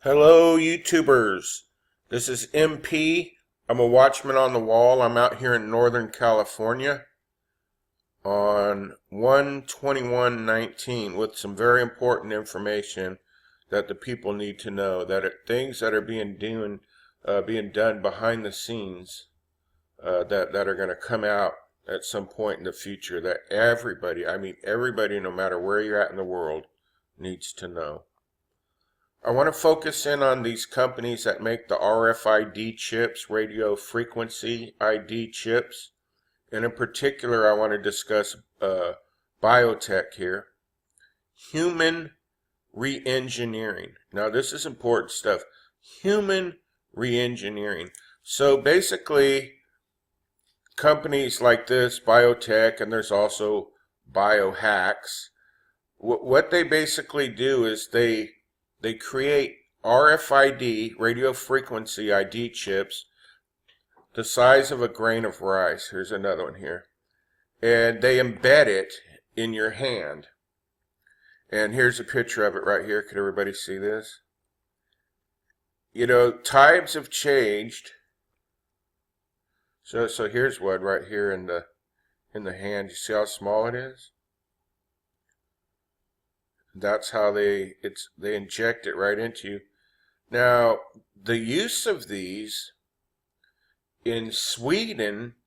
Hello, YouTubers. This is MP. I'm a watchman on the wall. I'm out here in Northern California on 1/21/19 with some very important information that the people need to know. Things that are being done behind the scenes that are going to come out at some point in the future that everybody, I mean everybody, no matter where you're at in the world, needs to know. I want to focus in on these companies that make the RFID chips, radio frequency ID chips. And in particular, I want to discuss biotech here. Human re-engineering. Now, this is important stuff. Human re-engineering. So basically, companies like this, biotech, and there's also Biohacks, what they basically do is they create RFID, radio frequency ID chips, the size of a grain of rice. Here's another one here. And they embed it in your hand. And here's a picture of it right here. Could everybody see this? You know, times have changed. So here's one right here in the hand. You see how small it is? That's how they inject it right into you. Now, the use of these in Sweden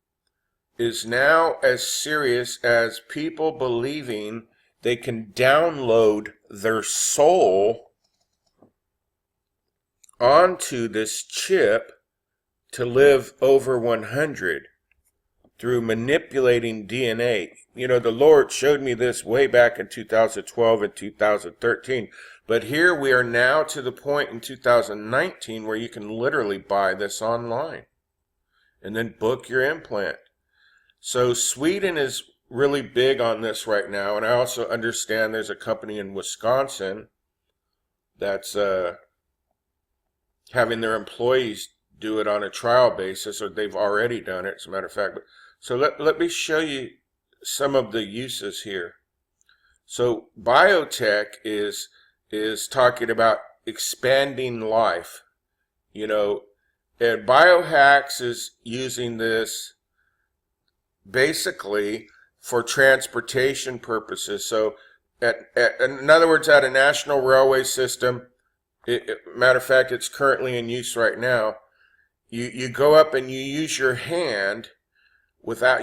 is now as serious as people believing they can download their soul onto this chip to live over 100 through manipulating DNA. You know, the Lord showed me this way back in 2012 and 2013. But here we are now to the point in 2019 where you can literally buy this online and then book your implant. So Sweden is really big on this right now. And I also understand there's a company in Wisconsin that's having their employees do it on a trial basis, or they've already done it, as a matter of fact. So let me show you some of the uses here. So biotech is talking about expanding life, you know, and Biohacks is using this basically for transportation purposes. So in other words, at a national railway system, matter of fact, it's currently in use right now. You go up and you use your hand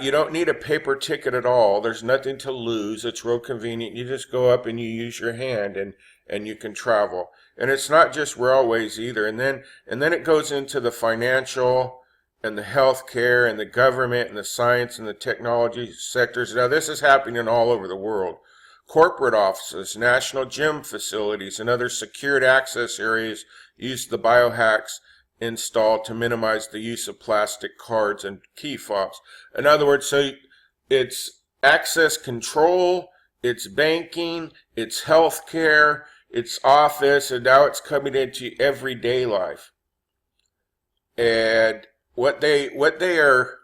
you don't need a paper ticket at all. There's nothing to lose. It's real convenient. You just go up and you use your hand and you can travel. And it's not just railways either. And then it goes into the financial and the healthcare and the government and the science and the technology sectors. Now this is happening all over the world. Corporate offices, national gym facilities, and other secured access areas use the Biohacks installed to minimize the use of plastic cards and key fobs. In other words, so it's access control, it's banking, it's healthcare, it's office, and now it's coming into everyday life. And what they are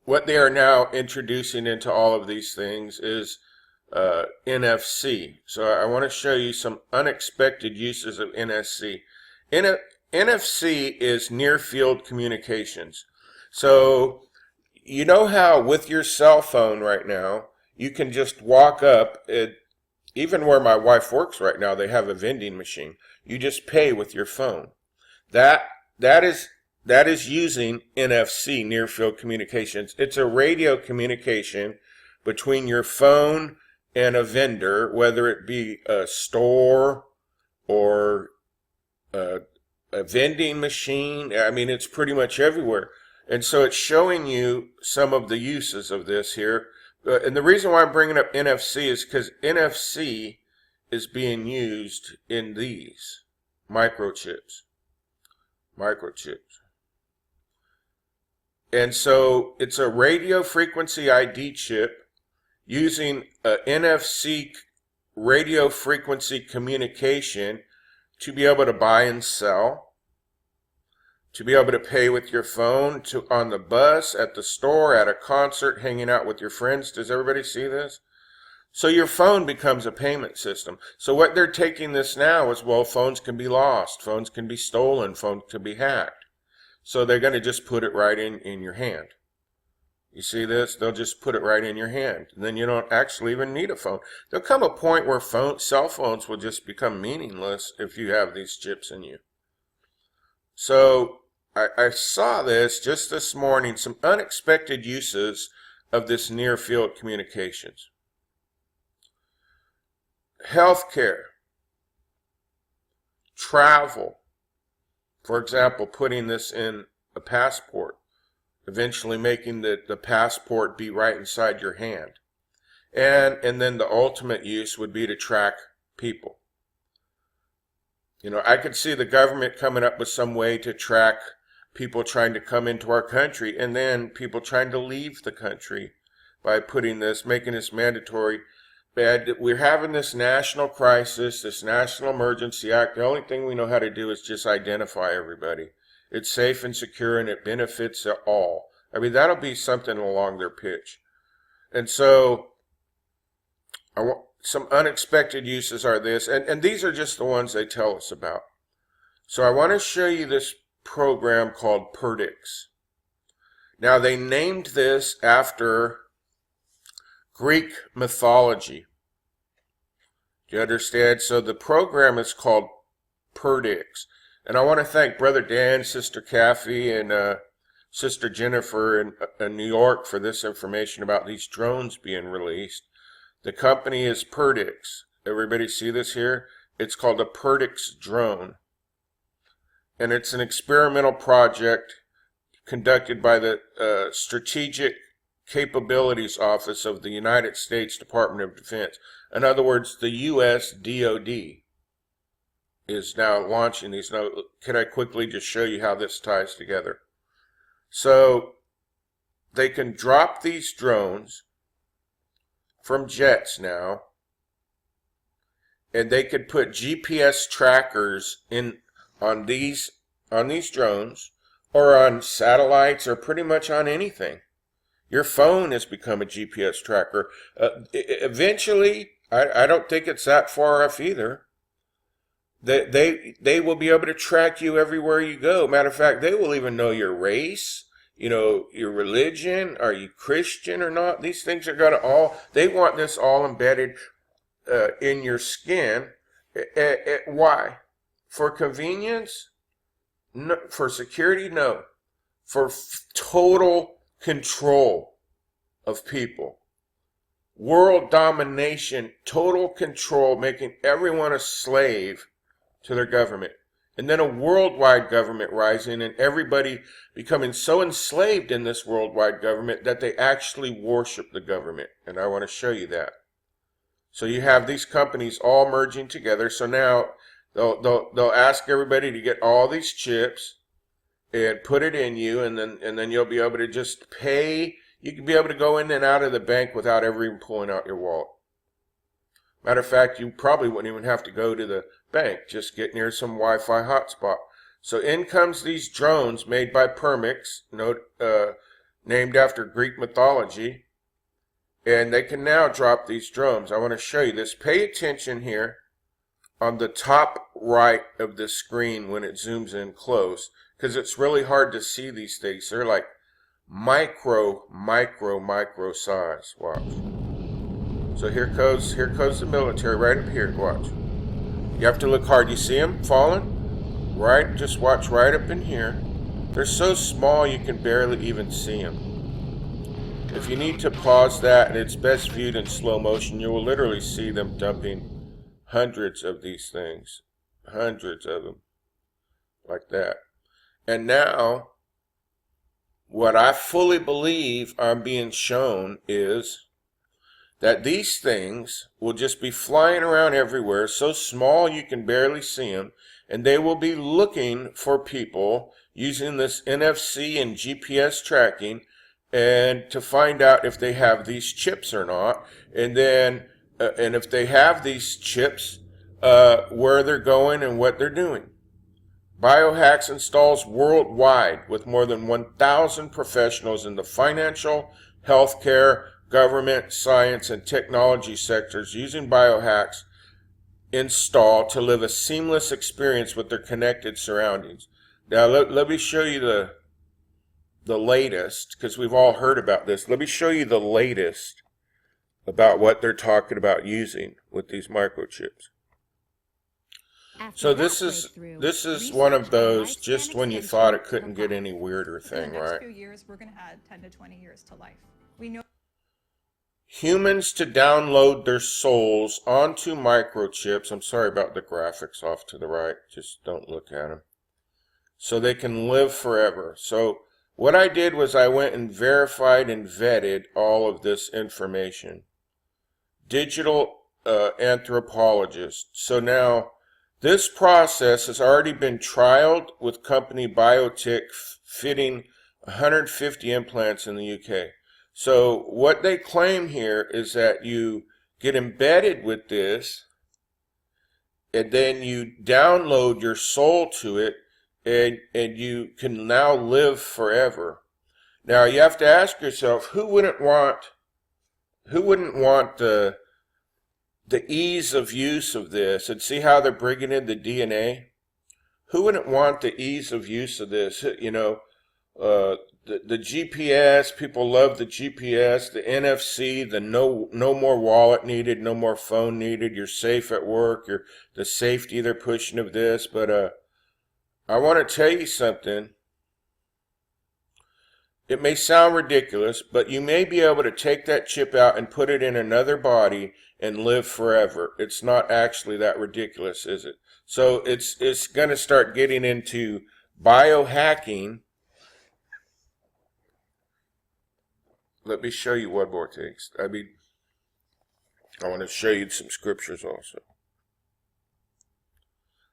now introducing into all of these things is NFC. So I want to show you some unexpected uses of NFC. NFC is near field communications. So you know how with your cell phone right now, you can just walk up, even where my wife works right now, they have a vending machine. You just pay with your phone. That is using NFC, near field communications. It's a radio communication between your phone and a vendor, whether it be a store or a vending machine. I mean, it's pretty much everywhere. And so it's showing you some of the uses of this here. And the reason why I'm bringing up NFC is because NFC is being used in these microchips. And so it's a radio frequency ID chip using a NFC radio frequency communication to be able to buy and sell, to be able to pay with your phone, on the bus, at the store, at a concert, hanging out with your friends. Does everybody see this? So your phone becomes a payment system. So what they're taking this now is, well, phones can be lost, phones can be stolen, phones can be hacked. So they're going to just put it right in your hand. You see this? They'll just put it right in your hand. And then you don't actually even need a phone. There'll come a point where cell phones will just become meaningless if you have these chips in you. So I saw this just this morning, some unexpected uses of this near field communications. Healthcare, travel, for example, putting this in a passport, eventually making the passport be right inside your hand. And then the ultimate use would be to track people. You know, I could see the government coming up with some way to track people trying to come into our country, and then people trying to leave the country by making this mandatory. We're having this national crisis, this national emergency act. The only thing we know how to do is just identify everybody. It's safe and secure, and it benefits all. I mean, that'll be something along their pitch. And so some unexpected uses are this, and these are just the ones they tell us about. So I want to show you this program called Perdix. Now, they named this after Greek mythology. Do you understand? So the program is called Perdix. And I want to thank Brother Dan, Sister Kathy, and Sister Jennifer in New York for this information about these drones being released. The company is Perdix. Everybody see this here? It's called a Perdix drone. And it's an experimental project conducted by the Strategic Capabilities Office of the United States Department of Defense. In other words, the U.S. DoD is now launching these. Now, can I quickly just show you how this ties together? So they can drop these drones from jets now, and they could put GPS trackers on these drones, or on satellites, or pretty much on anything. Your phone has become a GPS tracker. Eventually, I don't think it's that far off either. They will be able to track you everywhere you go. Matter of fact, they will even know your race, your religion. Are you Christian or not? These things are going to they want this all embedded in your skin. Why? For convenience? No. For security? No. For total control of people. World domination, total control, making everyone a slave to their government. And then a worldwide government rising, and everybody becoming so enslaved in this worldwide government that they actually worship the government. And I want to show you that. So you have these companies all merging together. So now they'll ask everybody to get all these chips and put it in you, and then you'll be able to just pay. You can be able to go in and out of the bank without ever even pulling out your wallet. Matter of fact, you probably wouldn't even have to go to the bank. Just get near some Wi-Fi hotspot. So in comes these drones made by Perdix, named after Greek mythology. And they can now drop these drones. I want to show you this. Pay attention here on the top right of the screen when it zooms in close, because it's really hard to see these things. They're like micro size. Watch. So here goes the military right up here. Watch. You have to look hard. You see them falling? Right? Just watch right up in here. They're so small you can barely even see them. If you need to pause that, and it's best viewed in slow motion, you will literally see them dumping hundreds of these things. Hundreds of them. Like that. And now, what I fully believe I'm being shown is that these things will just be flying around everywhere, so small you can barely see them, and they will be looking for people using this NFC and GPS tracking, and to find out if they have these chips or not, and then and if they have these chips, where they're going and what they're doing. Biohacks installs worldwide with more than 1,000 professionals in the financial, healthcare, government, science, and technology sectors using biohacks install to live a seamless experience with their connected surroundings. Now, let me show you the latest, because we've all heard about this. Let me show you the latest about what they're talking about using with these microchips. So this is one of those just when you thought it couldn't get any weirder thing, right? In the next few years, we're going to add 10 to 20 years to life. We know humans to download their souls onto microchips. I'm sorry about the graphics off to the right. Just don't look at them. So they can live forever. So what I did was I went and verified and vetted all of this information. Digital anthropologist. So now this process has already been trialed with company Biotech fitting 150 implants in the UK. So what they claim here is that you get embedded with this, and then you download your soul to it, and you can now live forever. Now you have to ask yourself, who wouldn't want the ease of use of this? And see how they're bringing in the DNA? Who wouldn't want the ease of use of this? You know, the GPS, people love the GPS, the NFC, the no more wallet needed, no more phone needed, you're safe at work, the safety they're pushing of this. But I want to tell you something. It may sound ridiculous, but you may be able to take that chip out and put it in another body and live forever. It's not actually that ridiculous, is it? So it's going to start getting into biohacking. Let me show you one more thing. I want to show you some scriptures also.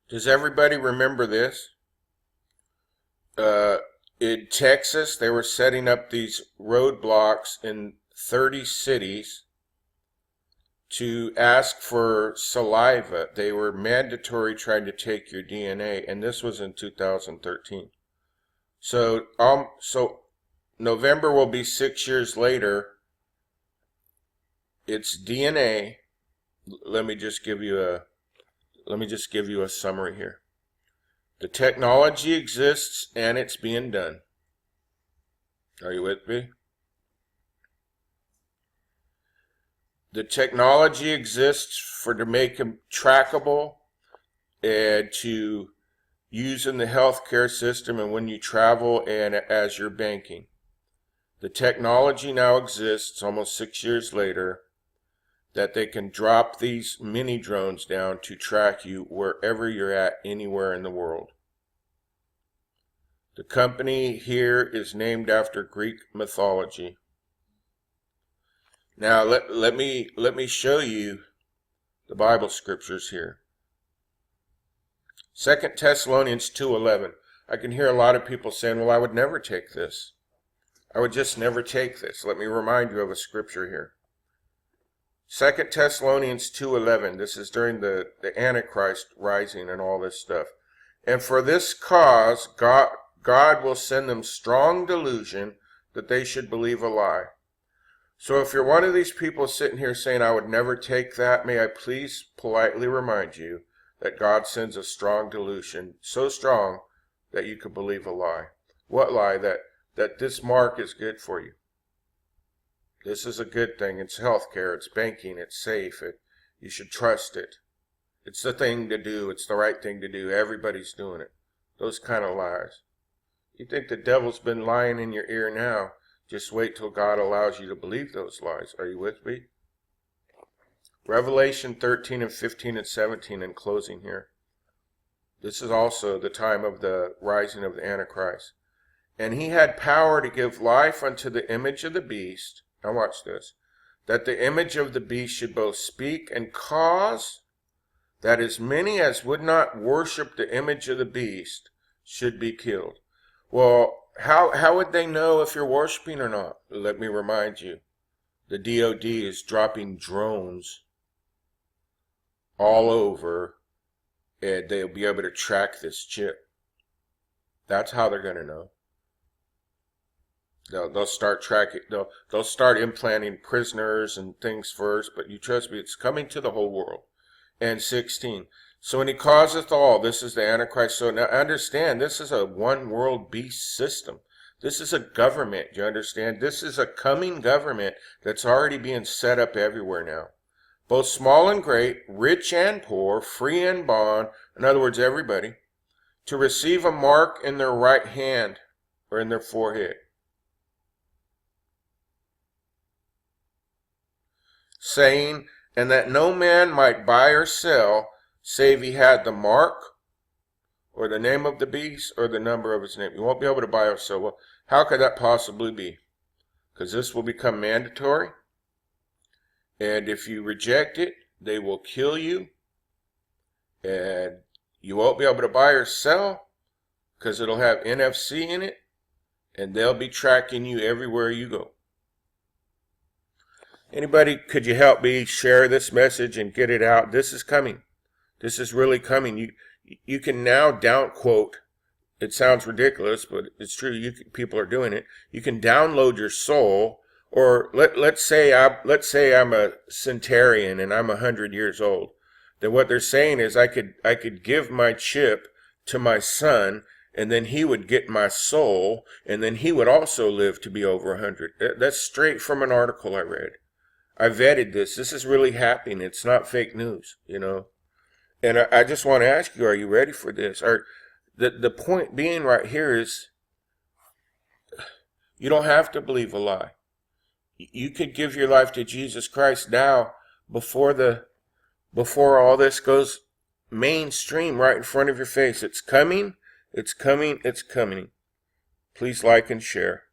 Does everybody remember this? In Texas, they were setting up these roadblocks in 30 cities to ask for saliva. They were mandatory trying to take your DNA, and this was in 2013. So November will be 6 years later. It's DNA. Let me just give you a summary here. The technology exists and it's being done. Are you with me? The technology exists to make them trackable and to use in the healthcare system and when you travel and as you're banking. The technology now exists almost 6 years later that they can drop these mini drones down to track you wherever you're at, anywhere in the world. The company here is named after Greek mythology. Now let me show you the Bible scriptures here. 2 Thessalonians 2:11. I can hear a lot of people saying, well, I would never take this. I would just never take this. Let me remind you of a scripture here. 2 Thessalonians 2:11. This is during the Antichrist rising and all this stuff. And for this cause, God will send them strong delusion that they should believe a lie. So if you're one of these people sitting here saying, I would never take that, may I please politely remind you that God sends a strong delusion, so strong that you could believe a lie. What lie? That this mark is good for you. This is a good thing. It's healthcare. It's banking. It's safe. You should trust it. It's the thing to do. It's the right thing to do. Everybody's doing it. Those kind of lies. You think the devil's been lying in your ear now. Just wait till God allows you to believe those lies. Are you with me? Revelation 13 and 15 and 17 in closing here. This is also the time of the rising of the Antichrist. And he had power to give life unto the image of the beast. Now watch this. That the image of the beast should both speak and cause that as many as would not worship the image of the beast should be killed. Well, how would they know if you're worshiping or not? Let me remind you. The DOD is dropping drones all over, and they'll be able to track this chip. That's how they're going to know. They'll start tracking. They'll start implanting prisoners and things first. But you trust me, it's coming to the whole world. And 16. So when he causeth all, this is the Antichrist. So now understand, this is a one world beast system. This is a government, you understand? This is a coming government that's already being set up everywhere now. Both small and great, rich and poor, free and bond, in other words, everybody, to receive a mark in their right hand or in their forehead, saying, and that no man might buy or sell, save he had the mark, or the name of the beast, or the number of his name. You won't be able to buy or sell. Well, how could that possibly be? Because this will become mandatory, and if you reject it, they will kill you, and you won't be able to buy or sell, because it'll have NFC in it, and they'll be tracking you everywhere you go. Anybody, could you help me share this message and get it out? This is coming. This is really coming. You can now down quote. It sounds ridiculous, but it's true. People are doing it. You can download your soul, or let's say I'm a centenarian and I'm 100 years old. Then what they're saying is I could give my chip to my son, and then he would get my soul, and then he would also live to be over 100. That's straight from an article I read. I vetted this. This is really happening. It's not fake news, you know. And I just want to ask you, are you ready for this? The point being right here is, you don't have to believe a lie. You could give your life to Jesus Christ now before all this goes mainstream right in front of your face. It's coming. It's coming. It's coming. Please like and share.